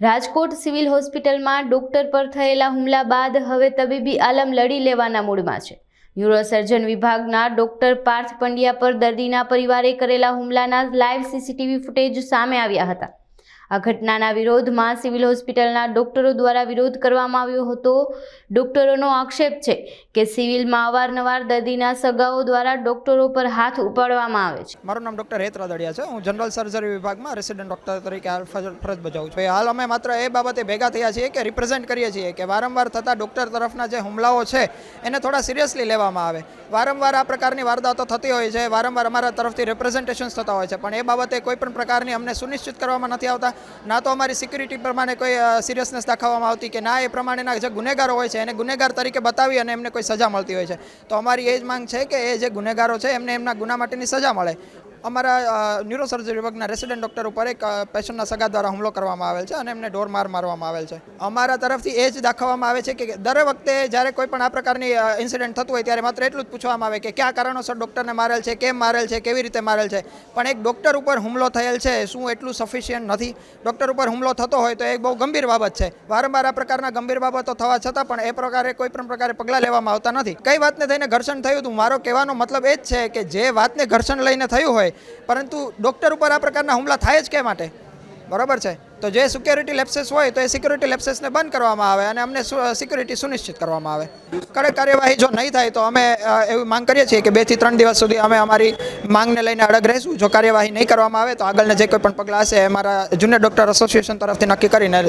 Rajkot civil હોસ્પિટલમાં doctor પર થયેલા હુમલા બાદ હવે તબીબી આલમ લડી લેવાના મૂડમાં છે। ન્યુરોસર્જન વિભાગના ડોક્ટર પાર્થ પંડ્યા પર દર્દીના પરિવારે કરેલા હુમલાના લાઈવ સીસીટીવી ફૂટેજ સામે આવ્યા હતા। આ ઘટનાના વિરોધમાં સિવિલ હોસ્પિટલના ડોક્ટરો દ્વારા વિરોધ કરવામાં આવ્યો હતો। ડોક્ટરોનો આક્ષેપ છે કે સિવિલમાં અવારનવાર દર્દીના સગાઓ દ્વારા ડોક્ટરો પર હાથ ઉપાડવામાં આવે છે। મારું નામ ડૉક્ટર હેત રાદડિયા છે। હું જનરલ સર્જરી વિભાગમાં રેસિડેન્ટ ડૉક્ટર તરીકે ફરજ બજાવું છું। હાલ અમે માત્ર એ બાબતે ભેગા થયા છીએ કે રિપ્રેઝેન્ટ કરીએ છીએ કે વારંવાર થતા ડૉક્ટર તરફના જે હુમલાઓ છે એને થોડા સિરિયસલી લેવામાં આવે। વારંવાર આ પ્રકારની વારદાતો થતી હોય છે, વારંવાર અમારા તરફથી રિપ્રેઝન્ટેશન્સ થતા હોય છે, પણ એ બાબતે કોઈ પણ પ્રકારની અમને સુનિશ્ચિત કરવામાં નથી આવતા। ના તો અમારી સિક્યુરિટી પ્રમાણે કોઈ સિરિયસનેસ દાખવવામાં આવતી કે ના એ પ્રમાણેના જે ગુનેગારો હોય છે એને ગુનેગાર તરીકે બતાવી અને એમને કોઈ સજા મળતી હોય છે। તો અમારી એ જ માંગ છે કે એ જે ગુનેગારો છે એમને એમના ગુના માટેની સજા મળે। અમારા ન્યુરોસર્જરી વિભાગના રેસિડેન્ટ ડૉક્ટર ઉપર એક પેશન્ટના સગા દ્વારા હુમલો કરવામાં આવેલ છે અને એમને ઢોર માર મારવામાં આવેલ છે। અમારા તરફથી એ જ દાખવવામાં આવે છે કે દર વખતે જ્યારે કોઈ પણ આ પ્રકારની ઇન્સિડન્ટ થતું હોય ત્યારે માત્ર એટલું જ પૂછવામાં આવે કે કયા કારણોસર ડૉક્ટરને મારેલ છે, કેમ મારેલ છે, કેવી રીતે મારેલ છે, પણ એક ડૉક્ટર ઉપર હુમલો થયેલ છે શું એટલું સફિશિયન્ટ નથી? ડૉક્ટર ઉપર હુમલો થતો હોય તો એ બહુ ગંભીર બાબત છે। વારંવાર આ પ્રકારના ગંભીર બાબતો થવા છતાં પણ એ પ્રકારે કોઈ પણ પ્રકારે પગલાં લેવામાં આવતા નથી। કઈ વાતને થઈને ઘર્ષણ થયું હતું, મારો કહેવાનો મતલબ એ જ છે કે જે વાતને ઘર્ષણ લઈને થયું હોય પરંતુ ડૉક્ટર ઉપર આ પ્રકારના હુમલા થાય જ કે માટે, બરાબર છે? તો જે સિક્યોરિટી લેપ્સેસ હોય તો એ સિક્યોરિટી લેપ્સેસને બંધ કરવામાં આવે અને અમને સિક્યોરિટી સુનિશ્ચિત કરવામાં આવે। કડક કાર્યવાહી જો નહીં થાય તો અમે એવી માંગ કરીએ છીએ કે 2 થી 3 દિવસ સુધી અમે અમારી માંગને લઈને અડગ રહીશું। જો કાર્યવાહી નહીં કરવામાં આવે તો આગળના જે કોઈ પણ પગલાં હશે અમારા જુનિયર ડૉક્ટર એસોસિએશન તરફથી નક્કી કરીને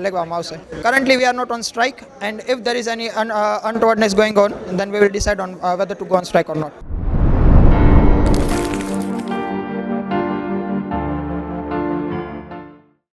લેવામાં આવશે। Currently we are not on strike and if there is any untowardness going on then we will decide on whether to go on strike or not।